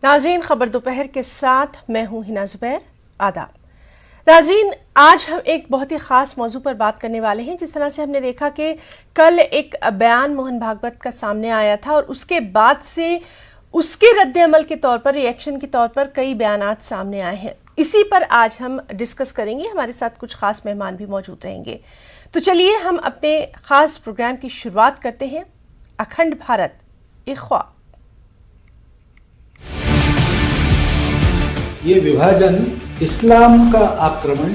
नाज़रीन, खबर दोपहर के साथ मैं हूं हिना ज़ुबैर। आदाब नाज़रीन, आज हम एक बहुत ही ख़ास मौजू पर बात करने वाले हैं। जिस तरह से हमने देखा कि कल एक बयान मोहन भागवत का सामने आया था और उसके बाद से उसके रद्द अमल के तौर पर, रिएक्शन के तौर पर कई बयानात सामने आए हैं। इसी पर आज हम डिस्कस करेंगे। हमारे साथ कुछ ख़ास मेहमान भी मौजूद रहेंगे। तो चलिए हम अपने ख़ास प्रोग्राम की शुरुआत करते हैं। अखंड भारत एक ख्वाब। ये विभाजन इस्लाम का आक्रमण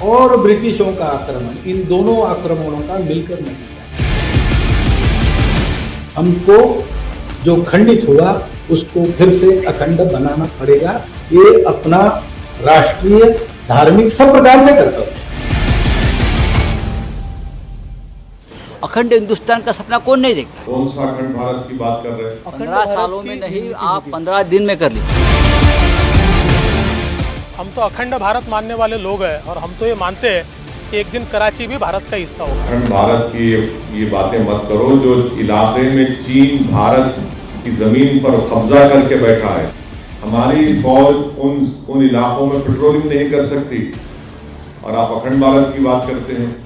और ब्रिटिशों का आक्रमण, इन दोनों आक्रमणों का मिलकर नतीजा। हमको जो खंडित हुआ उसको फिर से अखंड बनाना पड़ेगा। ये अपना राष्ट्रीय, धार्मिक सब प्रकार से कर्तव्य है। अखंड हिंदुस्तान का सपना कौन नहीं देखता? कौन सा अखंड भारत की बात कर रहे हैं? 15 सालों में नहीं, आप 15 दिन में कर लीजिए। हम तो अखंड भारत मानने वाले लोग हैं और हम तो ये मानते हैं कि एक दिन कराची भी भारत का हिस्सा होगा। अखंड भारत की ये बातें मत करो। जो इलाके में चीन भारत की जमीन पर कब्जा करके बैठा है, हमारी फौज उन इलाकों में पेट्रोलिंग नहीं कर सकती और आप अखंड भारत की बात करते हैं।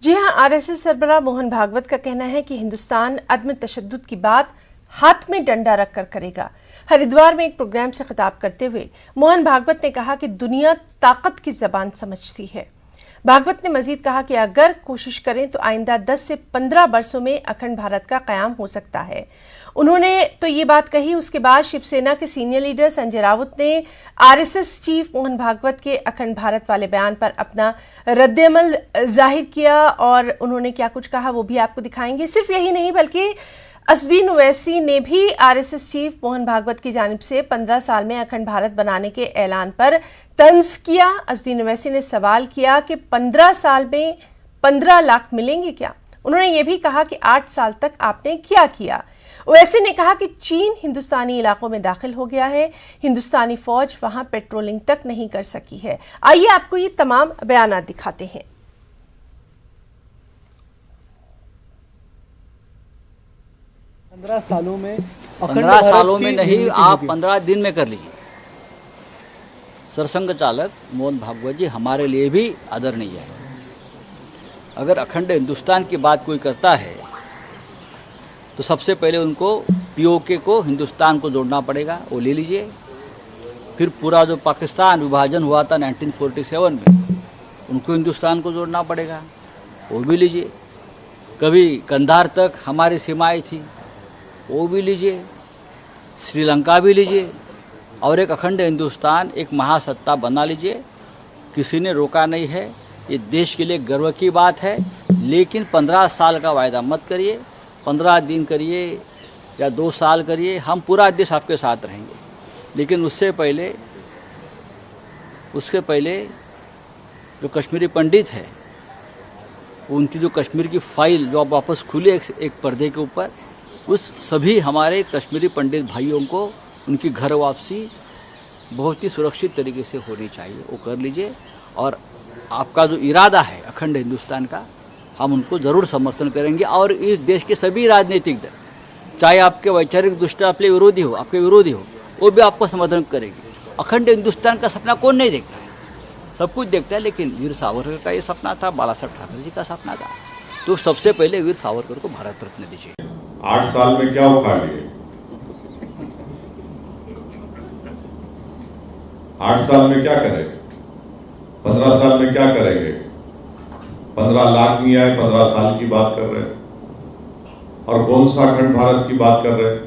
जी हां, आरएसएस सरबराह मोहन भागवत का कहना है कि हिंदुस्तान अदम तशद्दुद की बात हाथ में डंडा रखकर करेगा। हरिद्वार में एक प्रोग्राम से खिताब करते हुए मोहन भागवत ने कहा कि दुनिया ताकत की जबान समझती है। भागवत ने मजीद कहा कि अगर कोशिश करें तो आइंदा 10 से 15 वर्षों में अखंड भारत का कयाम हो सकता है। उन्होंने तो ये बात कही। उसके बाद शिवसेना के सीनियर लीडर संजय राउत ने आरएसएस चीफ मोहन भागवत के अखंड भारत वाले बयान पर अपना रद्द-ए-अमल जाहिर किया और उन्होंने क्या कुछ कहा वो भी आपको दिखाएंगे। सिर्फ यही नहीं बल्कि असदुद्दीन ओवैसी ने भी आरएसएस चीफ मोहन भागवत की जानिब से 15 साल में अखंड भारत बनाने के ऐलान पर तंज किया। असदुद्दीन ओवैसी ने सवाल किया कि 15 साल में 15 लाख मिलेंगे क्या? उन्होंने ये भी कहा कि 8 साल तक आपने क्या किया? ओवैसी ने कहा कि चीन हिंदुस्तानी इलाकों में दाखिल हो गया है, हिंदुस्तानी फौज वहां पेट्रोलिंग तक नहीं कर सकी है। आइए आपको ये तमाम बयानात दिखाते हैं। 15 सालों में नहीं, आप 15 दिन में कर लीजिए। सरसंघ चालक मोहन भागवत जी हमारे लिए भी आदरणीय है। अगर अखंड हिंदुस्तान की बात कोई करता है तो सबसे पहले उनको पीओके को हिंदुस्तान को जोड़ना पड़ेगा, वो ले लीजिए। फिर पूरा जो पाकिस्तान विभाजन हुआ था 1947 में, उनको हिंदुस्तान को जोड़ना पड़ेगा, वो भी लीजिए। कभी कंधार तक हमारी सीमाएं थी, वो भी लीजिए। श्रीलंका भी लीजिए और एक अखंड हिंदुस्तान, एक महासत्ता बना लीजिए। किसी ने रोका नहीं है। ये देश के लिए गर्व की बात है। लेकिन 15 साल का वायदा मत करिए, 15 दिन करिए या 2 साल करिए। हम पूरा देश आपके साथ रहेंगे। लेकिन उससे पहले जो कश्मीरी पंडित है, उनकी जो कश्मीर की फाइल जो अब वापस खुली एक पर्दे के ऊपर, उस सभी हमारे कश्मीरी पंडित भाइयों को उनकी घर वापसी बहुत ही सुरक्षित तरीके से होनी चाहिए, वो कर लीजिए। और आपका जो इरादा है अखंड हिंदुस्तान का, हम उनको ज़रूर समर्थन करेंगे। और इस देश के सभी राजनीतिक दल, चाहे आपके वैचारिक दृष्टि आपके विरोधी हो, वो भी आपको समर्थन करेंगे। अखंड हिंदुस्तान का सपना कौन नहीं देखता है? सब कुछ देखता है। लेकिन वीर सावरकर का ये सपना था, बाला साहब ठाकरे जी का सपना था। तो सबसे पहले वीर सावरकर को भारत रत्न दीजिए। 8 साल में क्या उखाड़ लिए? 8 साल में क्या करेंगे? 15 साल में क्या करेंगे? 15 लाख नहीं आए, 15 साल की बात कर रहे हैं। और कौन सा अखंड भारत की बात कर रहे हैं?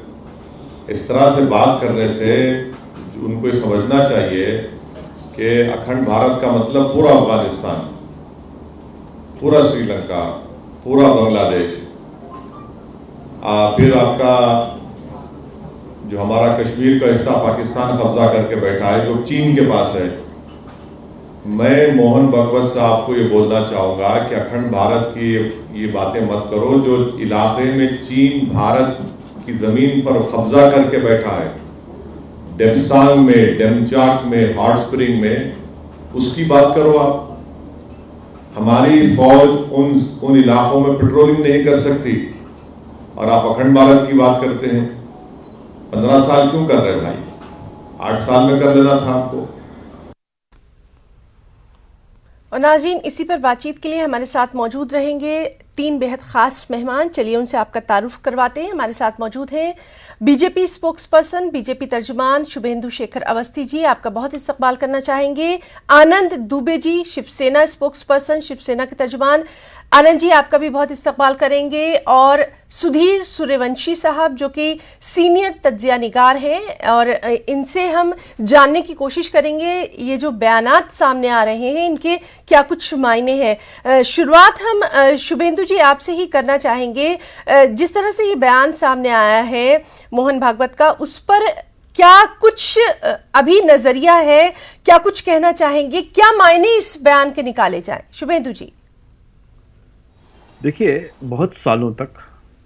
इस तरह से बात करने से उनको ये समझना चाहिए कि अखंड भारत का मतलब पूरा अफगानिस्तान, पूरा श्रीलंका, पूरा बांग्लादेश, फिर आपका जो हमारा कश्मीर का हिस्सा पाकिस्तान कब्जा करके बैठा है, जो चीन के पास है। मैं मोहन भागवत साहब को ये बोलना चाहूंगा कि अखंड भारत की ये बातें मत करो। जो इलाके में चीन भारत की जमीन पर कब्जा करके बैठा है, डेप्सांग में, डेमचाक में, हॉट स्प्रिंग में, उसकी बात करो आप। हमारी फौज उन इलाकों में पेट्रोलिंग नहीं कर सकती और आप अखंड भारत की बात करते हैं। 15 साल क्यों कर रहे भाई? 8 साल में कर लेना था आपको। और नाज़रीन, इसी पर बातचीत के लिए हमारे साथ मौजूद रहेंगे 3 बेहद खास मेहमान। चलिए उनसे आपका तारुफ करवाते हैं। हमारे साथ मौजूद हैं बीजेपी स्पोक्स पर्सन, बीजेपी तर्जुमान शुभेंदु शेखर अवस्थी जी, आपका बहुत इस्तकबाल करना चाहेंगे। आनंद दुबे जी, शिवसेना स्पोक्स पर्सन, शिवसेना के तर्जुमान, आनंद जी आपका भी बहुत इस्तकबाल करेंगे। और सुधीर सूर्यवंशी साहब जो कि सीनियर तज्जिया निगार हैं, और इनसे हम जानने की कोशिश करेंगे ये जो बयानात सामने आ रहे हैं इनके क्या कुछ मायने हैं। शुरुआत हम शुभेंदु जी आपसे ही करना चाहेंगे। जिस तरह से ये बयान सामने आया है मोहन भागवत का, उस पर क्या कुछ अभी नजरिया है, क्या कुछ कहना चाहेंगे, क्या मायने इस बयान के निकाले जाएं? शुभेंदु जी। देखिए, बहुत सालों तक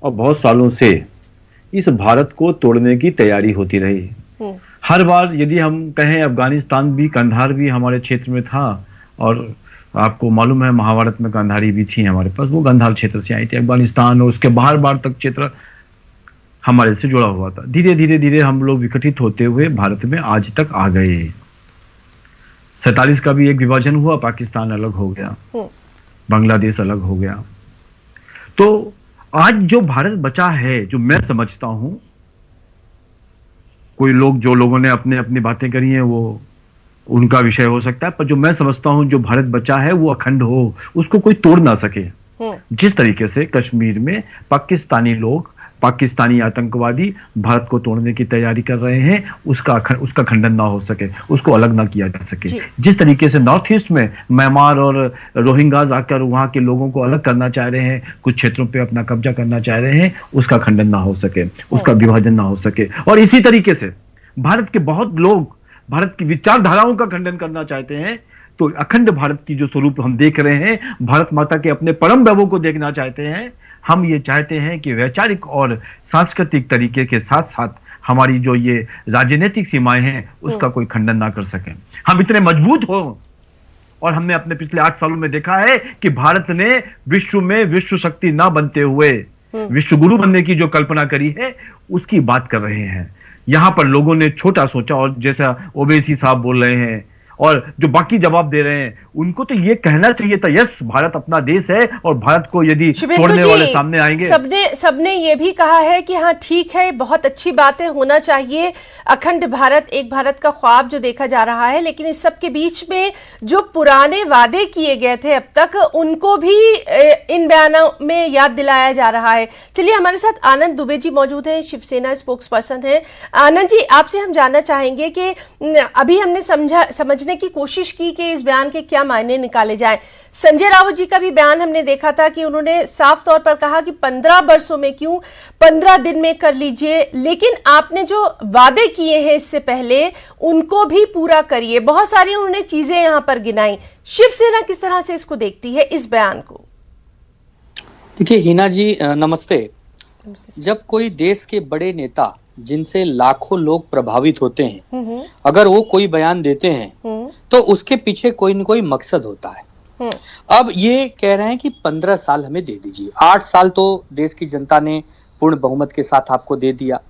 और बहुत सालों से इस भारत को तोड़ने की तैयारी होती रही। हर बार यदि हम कहें, अफगानिस्तान भी, कंधार भी हमारे क्षेत्र में था, और आपको मालूम है महाभारत में कंधारी भी थी हमारे पास, वो कंधार क्षेत्र से आई थी। अफगानिस्तान और उसके बाहर बाहर तक क्षेत्र हमारे से जुड़ा हुआ था। धीरे धीरे धीरे हम लोग विघटित होते हुए भारत में आज तक आ गए। 47 का भी एक विभाजन हुआ, पाकिस्तान अलग हो गया, बांग्लादेश अलग हो गया। तो आज जो भारत बचा है, जो मैं समझता हूं, कोई लोग, जो लोगों ने अपने अपनी बातें करी हैं वो उनका विषय हो सकता है, पर जो मैं समझता हूं जो भारत बचा है वो अखंड हो, उसको कोई तोड़ ना सके। जिस तरीके से कश्मीर में पाकिस्तानी लोग, पाकिस्तानी आतंकवादी भारत को तोड़ने की तैयारी कर रहे हैं, उसका खंडन ना हो सके, उसको अलग ना किया जा सके। जिस तरीके से नॉर्थ ईस्ट में म्यांमार और रोहिंग्याज आकर वहां के लोगों को अलग करना चाह रहे हैं, कुछ क्षेत्रों पे अपना कब्जा करना चाह रहे हैं, उसका खंडन ना हो सके, उसका विभाजन ना हो सके। और इसी तरीके से भारत के बहुत लोग भारत की विचारधाराओं का खंडन करना चाहते हैं। तो अखंड भारत की जो स्वरूप हम देख रहे हैं, भारत माता के अपने परम वैभव को देखना चाहते हैं। हम ये चाहते हैं कि वैचारिक और सांस्कृतिक तरीके के साथ साथ हमारी जो ये राजनीतिक सीमाएं हैं उसका कोई खंडन ना कर सकें। हम इतने मजबूत हो, और हमने अपने पिछले 8 सालों में देखा है कि भारत ने विश्व में विश्व शक्ति ना बनते हुए विश्व गुरु बनने की जो कल्पना करी है उसकी बात कर रहे हैं। यहां पर लोगों ने छोटा सोचा, और जैसा ओवैसी साहब बोल रहे हैं और जो बाकी जवाब दे रहे हैं, उनको तो ये कहना चाहिए था, यस भारत अपना देश है और भारत को यदि तोड़ने वाले सामने आएंगे। सबने ये भी कहा है कि हाँ ठीक है, बहुत अच्छी बातें होना चाहिए, अखंड भारत, एक भारत का ख्वाब जो देखा जा रहा है, लेकिन इस सब के बीच में जो पुराने वादे किए गए थे अब तक, उनको भी इन बयानों में याद दिलाया जा रहा है। चलिए, हमारे साथ आनंद दुबे जी मौजूद हैं, शिवसेना स्पोक्स पर्सन है। आनंद जी, आपसे हम जानना चाहेंगे कि अभी हमने समझने की कोशिश की कि इस बयान के क्या मायने निकाले जाएं। संजय राउत जी का भी बयान हमने देखा था कि उन्होंने साफ तौर पर कहा कि 15 वर्षों में क्यों, 15 दिन में कर लीजिए, लेकिन आपने जो वादे किए हैं इससे पहले उनको भी पूरा करिए। बहुत सारी उन्होंने चीजें यहां पर गिनाई। शिवसेना किस तरह से इसको देखती है, इस बयान को? देखिए हिना जी, नमस्ते। जब कोई देश के बड़े नेता जिनसे लाखों लोग प्रभावित होते हैं, अगर वो कोई बयान देते हैं तो उसके पीछे कोई न कोई मकसद होता है। अब ये कह रहे हैं कि 15 साल हमें दे दीजिए। 8 साल तो देश की जनता ने पूर्ण बहुमत के साथ आपको दे दिया,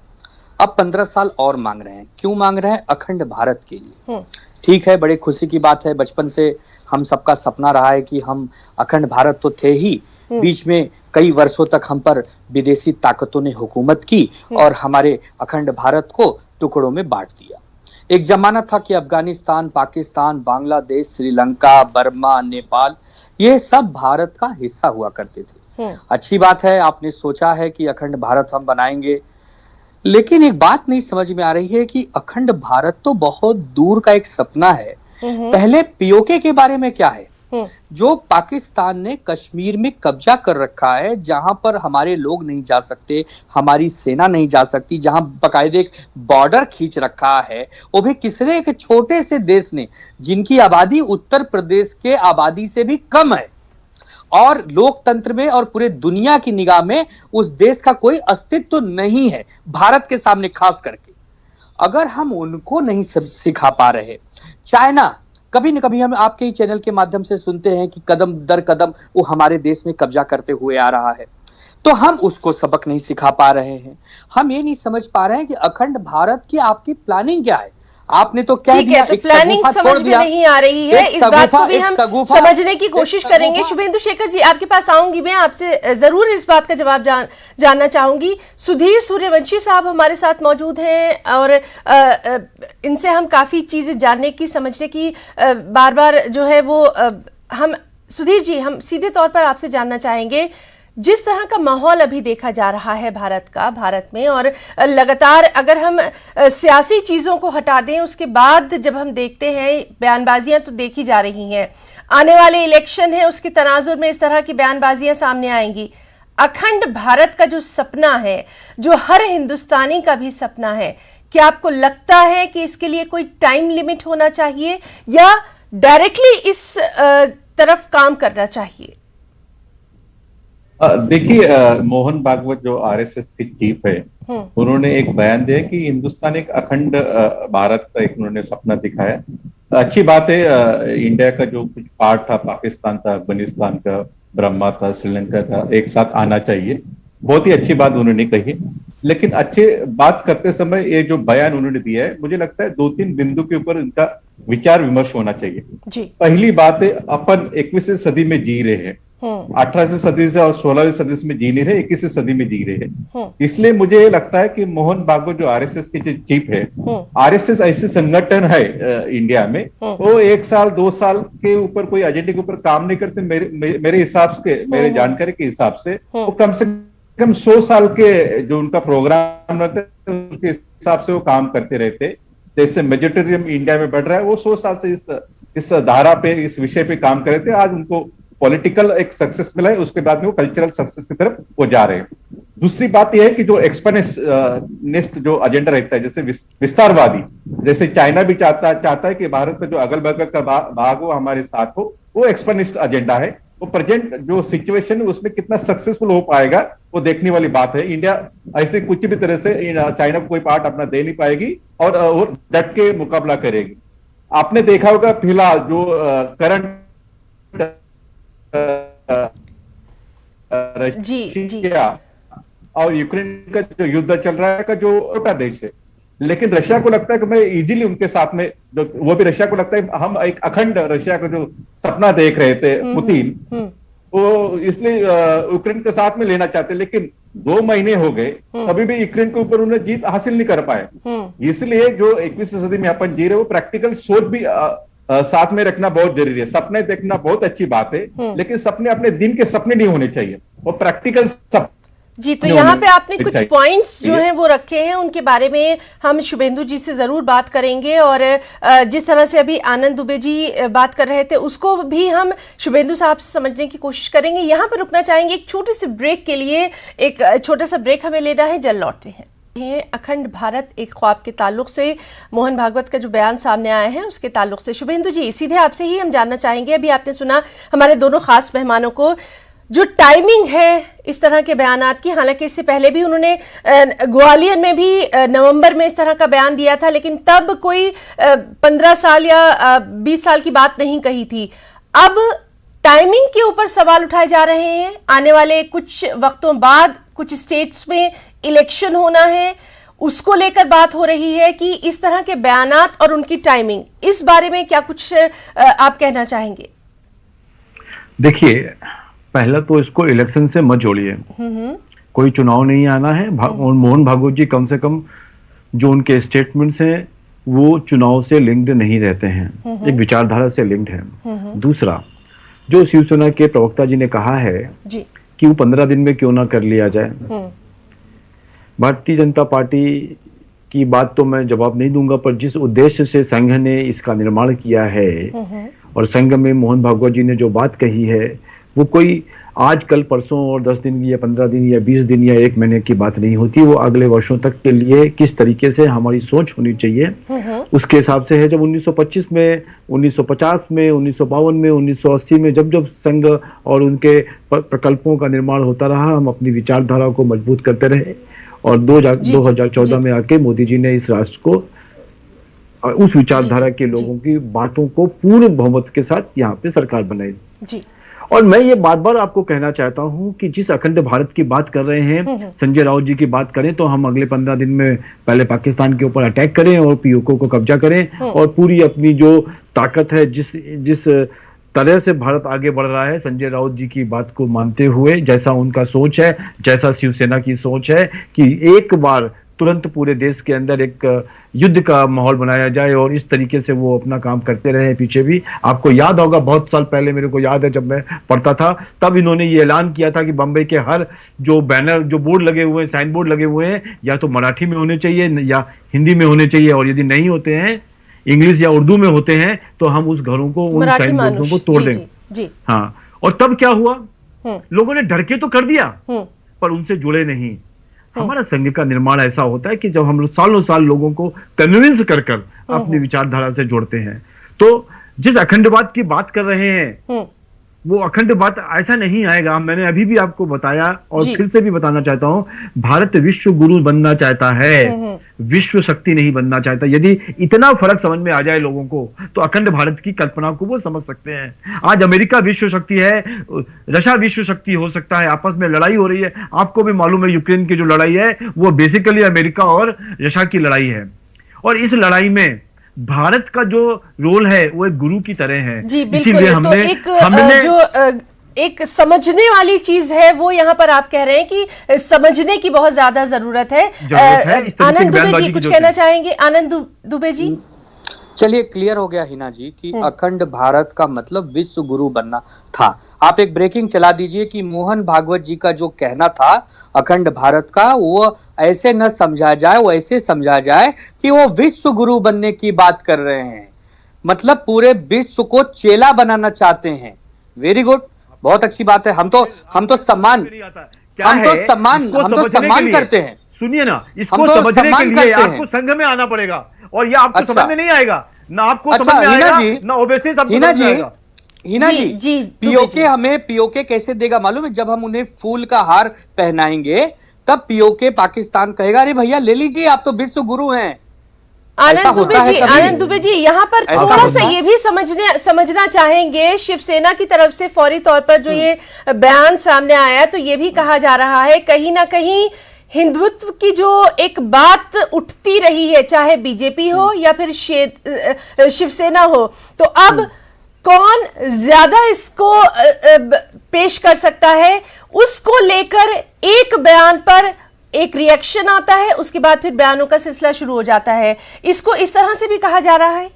अब 15 साल और मांग रहे हैं। क्यों मांग रहे हैं? अखंड भारत के लिए। ठीक है, बड़े खुशी की बात है, बचपन से हम सबका सपना रहा है कि हम अखंड भारत तो थे ही, बीच में कई वर्षों तक हम पर विदेशी ताकतों ने हुकूमत की और हमारे अखंड भारत को टुकड़ों में बांट दिया। एक जमाना था कि अफगानिस्तान, पाकिस्तान, बांग्लादेश, श्रीलंका, बर्मा, नेपाल, ये सब भारत का हिस्सा हुआ करते थे। अच्छी बात है, आपने सोचा है कि अखंड भारत हम बनाएंगे, लेकिन एक बात नहीं समझ में आ रही है कि अखंड भारत तो बहुत दूर का एक सपना है। पहले पीओके के बारे में क्या है? जो पाकिस्तान ने कश्मीर में कब्जा कर रखा है, जहां पर हमारे लोग नहीं जा सकते, हमारी सेना नहीं जा सकती, जहां बाकायदे एक बॉर्डर खींच रखा है, वो भी किसने? एक छोटे से देश ने, जिनकी आबादी उत्तर प्रदेश के आबादी से भी कम है, और लोकतंत्र में और पूरे दुनिया की निगाह में उस देश का कोई अस्तित्व नहीं है, भारत के सामने खास करके। अगर हम उनको नहीं सिखा पा रहे, चाइना कभी न कभी हम आपके ही चैनल के माध्यम से सुनते हैं कि कदम दर कदम वो हमारे देश में कब्जा करते हुए आ रहा है, तो हम उसको सबक नहीं सिखा पा रहे हैं। हम ये नहीं समझ पा रहे हैं कि अखंड भारत की आपकी प्लानिंग क्या है। आपने तो क्या दिया, तो प्लानिंग समझ में नहीं आ रही है, इस बात को भी हम समझने की कोशिश करेंगे। शुभेंदु शेखर जी, आपके पास आऊंगी, मैं आपसे जरूर इस बात का जवाब जानना चाहूंगी। सुधीर सूर्यवंशी साहब हमारे साथ मौजूद हैं और इनसे हम काफी चीजें जानने की, समझने की बार बार जो है वो हम सुधीर जी, हम सीधे तौर पर आपसे जानना चाहेंगे, जिस तरह का माहौल अभी देखा जा रहा है भारत में, और लगातार अगर हम सियासी चीज़ों को हटा दें, उसके बाद जब हम देखते हैं बयानबाजियां तो देखी जा रही हैं, आने वाले इलेक्शन है उसके तनाजुर में इस तरह की बयानबाजियां सामने आएंगी। अखंड भारत का जो सपना है, जो हर हिंदुस्तानी का भी सपना है, क्या आपको लगता है कि इसके लिए कोई टाइम लिमिट होना चाहिए या डायरेक्टली इस तरफ काम करना चाहिए? देखिए, मोहन भागवत जो आरएसएस के चीफ है, उन्होंने एक बयान दिया कि हिंदुस्तान एक अखंड भारत का एक उन्होंने सपना दिखाया। अच्छी बात है, इंडिया का जो कुछ पार्ट था, पाकिस्तान था, अफगानिस्तान का, ब्रह्मा था, श्रीलंका था, एक साथ आना चाहिए। बहुत ही अच्छी बात उन्होंने कही, लेकिन अच्छे बात करते समय ये जो बयान उन्होंने दिया है, मुझे लगता है 2-3 बिंदु के ऊपर इनका विचार विमर्श होना चाहिए जी। पहली बात है, अपन 21वीं सदी में जी रहे हैं, 18वीं सदी से और 16वीं सदी में जी नहीं रहे, 21वीं सदी में जी रहे हैं। इसलिए मुझे लगता है कि मोहन भागवत जो आरएसएस के जो चीफ है, आरएसएस ऐसे संगठन है इंडिया में, वो 1 साल 2 साल के ऊपर कोई एजेंडे के ऊपर काम नहीं करते। मेरे हिसाब से, मेरे जानकारी के हिसाब से वो कम से कम 100 साल के जो उनका प्रोग्राम रहता है उसके हिसाब से वो काम करते रहते। जैसे मेजोरिटेरियम इंडिया में बढ़ रहा है, वो 100 साल से इस धारा पे, इस विषय पे काम कर रहे थे। आज उनको पॉलिटिकल एक सक्सेस मिला है, उसके बाद में वो कल्चरल सक्सेस की तरफ वो जा रहे हैं। दूसरी बात यह है कि जो एक्सपेंशनिस्ट जो एजेंडा रहता है, जैसे विस्तारवादी, जैसे चाइना भी चाहता है कि भारत का जो अगल बगल का भाग हो हमारे साथ हो, वो एक्सपेंशनिस्ट एजेंडा है। वो प्रेजेंट जो सिचुएशन है उसमें कितना सक्सेसफुल हो पाएगा वो देखने वाली बात है। इंडिया ऐसे कुछ भी तरह से चाइना को कोई पार्ट अपना दे नहीं पाएगी और डट के मुकाबला करेगी। आपने देखा होगा फिलहाल जो करंट रशिया और यूक्रेन का जो युद्ध चल रहा है, का जो छोटा देश है, लेकिन रशिया को लगता है कि मैं इजीली उनके साथ में, वो भी रशिया को लगता है हम एक अखंड रशिया का जो सपना देख रहे थे पुतिन, वो इसलिए यूक्रेन के साथ में लेना चाहते, लेकिन 2 महीने हो गए अभी भी यूक्रेन के ऊपर उन्हें जीत हासिल नहीं कर पाए। इसलिए जो 21वीं सदी में अपन जी रहे, वो प्रैक्टिकल सोच भी साथ में रखना बहुत जरूरी है। सपने देखना बहुत अच्छी बात है, लेकिन सपने अपने दिन के सपने नहीं होने चाहिए, वो प्रैक्टिकल सपने जी। तो यहाँ पे आपने कुछ पॉइंट्स जो हैं वो रखे हैं, उनके बारे में हम शुभेंदु जी से जरूर बात करेंगे, और जिस तरह से अभी आनंद दुबे जी बात कर रहे थे उसको भी हम शुभेंदु साहब से समझने की कोशिश करेंगे। यहाँ पे रुकना चाहेंगे एक छोटे से ब्रेक के लिए, एक छोटा सा ब्रेक हमें लेना है, जल्द लौटते हैं। अखंड भारत एक ख्वाब के ताल्लुक से मोहन भागवत का जो बयान सामने आया है उसके ताल्लुक से शुभेंदु जी, सीधे आपसे ही हम जानना चाहेंगे। अभी आपने सुना हमारे दोनों खास मेहमानों को, जो टाइमिंग है इस तरह के बयानात की, हालांकि इससे पहले भी उन्होंने ग्वालियर में भी नवंबर में इस तरह का बयान दिया था, लेकिन तब कोई 15 साल या 20 साल की बात नहीं कही थी। अब टाइमिंग के ऊपर सवाल उठाए जा रहे हैं। आने वाले कुछ वक्तों बाद कुछ स्टेट्स में इलेक्शन होना है, उसको लेकर बात हो रही है कि इस तरह के बयानात और उनकी टाइमिंग, इस बारे में क्या कुछ आप कहना चाहेंगे? देखिए, पहला तो इसको इलेक्शन से मत जोड़िए, कोई चुनाव नहीं आना है। मोहन भागवत जी कम से कम जो उनके स्टेटमेंट्स हैं वो चुनाव से लिंक्ड नहीं रहते हैं, एक विचारधारा से लिंक्ड है। दूसरा, जो शिवसेना के प्रवक्ता जी ने कहा है जी कि वो 15 दिन में क्यों ना कर लिया जाए, भारतीय जनता पार्टी की बात तो मैं जवाब नहीं दूंगा, पर जिस उद्देश्य से संघ ने इसका निर्माण किया है और संघ में मोहन भागवत जी ने जो बात कही है, वो कोई आज कल परसों और 10 दिन या 15 दिन या 20 दिन या 1 महीने की बात नहीं होती। वो अगले वर्षों तक के लिए किस तरीके से हमारी सोच होनी चाहिए उसके हिसाब से है। जब 1925 में, 1950 में, 1952 में, 1980 में जब संघ और उनके प्रकल्पों का निर्माण होता रहा, हम अपनी विचारधारा को मजबूत करते रहे और 2014 में आके मोदी जी ने इस राष्ट्र को उस विचारधारा के लोगों की बातों को पूर्ण बहुमत के साथ यहाँ पे सरकार बनाई जी। और मैं ये बार बार आपको कहना चाहता हूं कि जिस अखंड भारत की बात कर रहे हैं, संजय राउत जी की बात करें तो हम अगले 15 दिन में पहले पाकिस्तान के ऊपर अटैक करें और पीओके को कब्जा करें और पूरी अपनी जो ताकत है, जिस तरह से भारत आगे बढ़ रहा है, संजय राउत जी की बात को मानते हुए, जैसा उनका सोच है, जैसा शिवसेना की सोच है कि एक बार तुरंत पूरे देश के अंदर एक युद्ध का माहौल बनाया जाए और इस तरीके से वो अपना काम करते रहे। पीछे भी आपको याद होगा, बहुत साल पहले, मेरे को याद है जब मैं पढ़ता था, तब इन्होंने ये ऐलान किया था कि बंबई के हर जो बैनर, जो बोर्ड लगे हुए हैं, साइन बोर्ड लगे हुए हैं, या तो मराठी में होने चाहिए या हिंदी में होने चाहिए, और यदि नहीं होते हैं, इंग्लिश या उर्दू में होते हैं, तो हम उस घरों को, उन साइन बोर्डों को तोड़ देंगे। हाँ, और तब क्या हुआ, लोगों ने डर के तो कर दिया पर उनसे जुड़े नहीं। हमारा संघ का निर्माण ऐसा होता है कि जब हम लोग सालों साल लोगों को कन्विंस कर अपनी विचारधारा से जोड़ते हैं, तो जिस अखंडवाद की बात कर रहे हैं वो अखंडवाद ऐसा नहीं आएगा। मैंने अभी भी आपको बताया और फिर से भी बताना चाहता हूं, भारत विश्व गुरु बनना चाहता है, विश्व शक्ति नहीं बनना चाहता। यदि इतना फर्क समझ में आ जाए लोगों को, तो अखंड भारत की कल्पना को वो समझ सकते हैं। आज अमेरिका विश्व शक्ति है, रशिया विश्व शक्ति हो सकता है, आपस में लड़ाई हो रही है। आपको भी मालूम है यूक्रेन की जो लड़ाई है वो बेसिकली अमेरिका और रशिया की लड़ाई है, और इस लड़ाई में भारत का जो रोल है वो एक गुरु की तरह है। इसीलिए हमने जो एक समझने वाली चीज है वो यहाँ पर आप कह रहे हैं कि समझने की बहुत ज्यादा जरूरत है। आनंद दुबे जी कुछ कहना चाहेंगे? आनंद दुबे जी, चलिए, क्लियर हो गया हिना जी कि अखंड भारत का मतलब विश्व गुरु बनना था। आप एक ब्रेकिंग चला दीजिए कि मोहन भागवत जी का जो कहना था अखंड भारत का, वो ऐसे न समझा जाए, वो ऐसे समझा जाए कि वो विश्व गुरु बनने की बात कर रहे हैं, मतलब पूरे विश्व को चेला बनाना चाहते हैं। वेरी गुड, बहुत अच्छी बात है। हम तो सम्मान करते हैं। सुनिए ना, इसको समझने के लिए आपको संघ में आना पड़ेगा, और ये आपको समझ में नहीं आएगा, ना आपको समझ में आएगा, ना ओबीसी सबको समझ में आएगा। हिना जी, पीओके कैसे देगा मालूम है? जब हम उन्हें फूल का हार पहनाएंगे तब पीओके पाकिस्तान कहेगा, अरे भैया ले लीजिए, आप तो विश्व गुरु हैं। आनंद दुबे जी यहाँ पर थोड़ा सा ये भी समझना चाहेंगे, शिवसेना की तरफ से फौरी तौर पर जो ये बयान सामने आया, तो ये भी कहा जा रहा है कहीं ना कहीं हिंदुत्व की जो एक बात उठती रही है, चाहे बीजेपी हो या फिर शिवसेना हो, तो अब कौन ज्यादा इसको पेश कर सकता है, उसको लेकर एक बयान पर एक रिएक्शन आता है, उसके बाद फिर बयानों का सिलसिला शुरू हो जाता है। इसको इस तरह से भी कहा जा रहा है?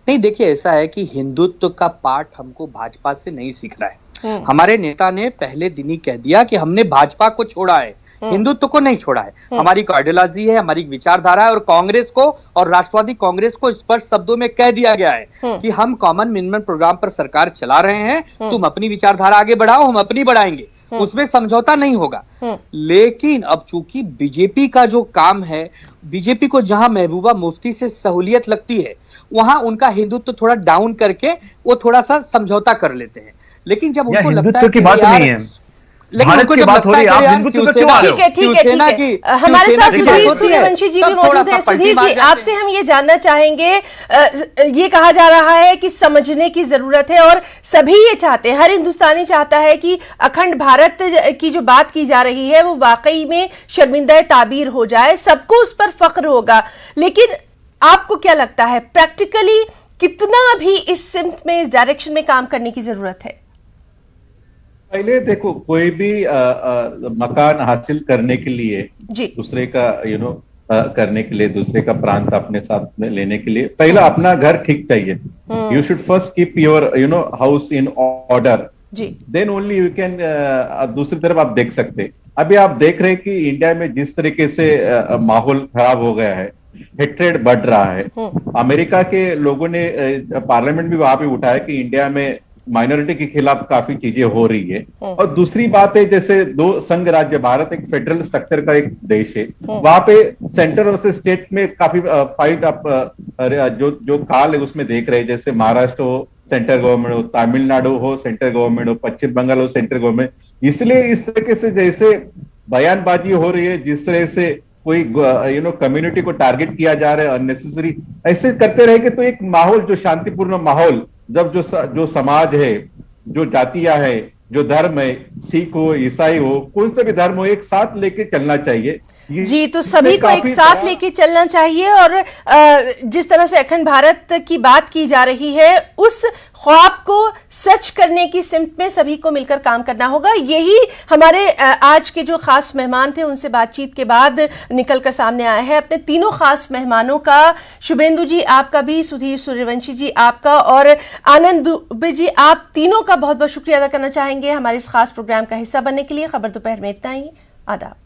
नहीं, देखिए, ऐसा है कि हिंदुत्व का पाठ हमको भाजपा से नहीं सीखना है। हमारे नेता ने पहले दिन ही कह दिया कि हमने भाजपा को छोड़ा है, हिंदुत्व को नहीं छोड़ा है। हमारी आइडियोलॉजी है, हमारी विचारधारा है, और कांग्रेस को और राष्ट्रवादी कांग्रेस को स्पष्ट शब्दों में कह दिया गया है कि हम कॉमन मिनिमम प्रोग्राम पर सरकार चला रहे हैं, तुम अपनी विचारधारा आगे बढ़ाओ, हम अपनी बढ़ाएंगे, उसमें समझौता नहीं होगा। लेकिन अब चूंकि बीजेपी का जो काम है, बीजेपी को जहां महबूबा मुफ्ती से सहूलियत लगती है, वहां उनका हिंदुत्व थोड़ा डाउन करके वो थोड़ा सा समझौता कर लेते हैं। लेकिन जब उनको लगता है कि यार, लेकिन उनको जब लगता है ठीक है, हमारे साथ सुधीर सूर्यवंशी जी भी मौजूद हैं। सुधीर जी, आपसे हम ये जानना चाहेंगे, ये कहा जा रहा है कि समझने की जरूरत है, और सभी ये चाहते हैं, हर हिंदुस्तानी चाहता है कि अखंड भारत की जो बात की जा रही है वो वाकई में शर्मिंदा ताबीर हो जाए, सबको उस पर फख्र होगा। लेकिन आपको क्या लगता है, प्रैक्टिकली कितना भी इस सिमत में, इस डायरेक्शन में काम करने की जरूरत है? पहले देखो, कोई भी मकान हासिल करने के लिए, दूसरे का करने के लिए, दूसरे का प्रांत अपने साथ में लेने के लिए, पहला अपना घर ठीक चाहिए। You should first keep your house in order, then only you can दूसरी तरफ आप देख सकते। अभी आप देख रहे हैं कि इंडिया में जिस तरीके से माहौल खराब हो गया है, हेट्रेड बढ़ रहा है। अमेरिका के लोगों ने पार्लियामेंट भी वहां पे उठाया कि इंडिया में माइनॉरिटी के खिलाफ काफी चीजें हो रही है। और दूसरी बात है, जैसे दो संघ राज्य, भारत एक फेडरल स्ट्रक्चर का एक देश है, वहां पे सेंटर और स्टेट में काफी फाइट आप जो काल है उसमें देख रहे हैं। जैसे महाराष्ट्र हो सेंट्रल गवर्नमेंट हो, तमिलनाडु हो सेंट्रल गवर्नमेंट हो, पश्चिम बंगाल हो सेंट्रल गवर्नमेंट। इसलिए इस तरीके से जैसे बयानबाजी हो रही है, जिस तरह से कोई कम्युनिटी को टारगेट किया जा रहा है अननेसेसरी, ऐसे करते रहेंगे तो एक माहौल जो शांतिपूर्ण माहौल, जब जो समाज है, जो जातियां है, जो धर्म है, सिख हो ईसाई हो, कौन सा भी धर्म हो, एक साथ लेके चलना चाहिए। जी, तो सभी को एक साथ लेके चलना चाहिए और जिस तरह से अखंड भारत की बात की जा रही है, उस ख्वाब को सच करने की सिमत में सभी को मिलकर काम करना होगा। यही हमारे आज के जो खास मेहमान थे उनसे बातचीत के बाद निकलकर सामने आया है। अपने तीनों खास मेहमानों का, शुभेंदु जी आपका भी, सुधीर सूर्यवंशी जी आपका और आनंद दुबे जी, आप तीनों का बहुत बहुत शुक्रिया अदा करना चाहेंगे हमारे इस खास प्रोग्राम का हिस्सा बनने के लिए। खबर दोपहर में इतना ही। आदाब।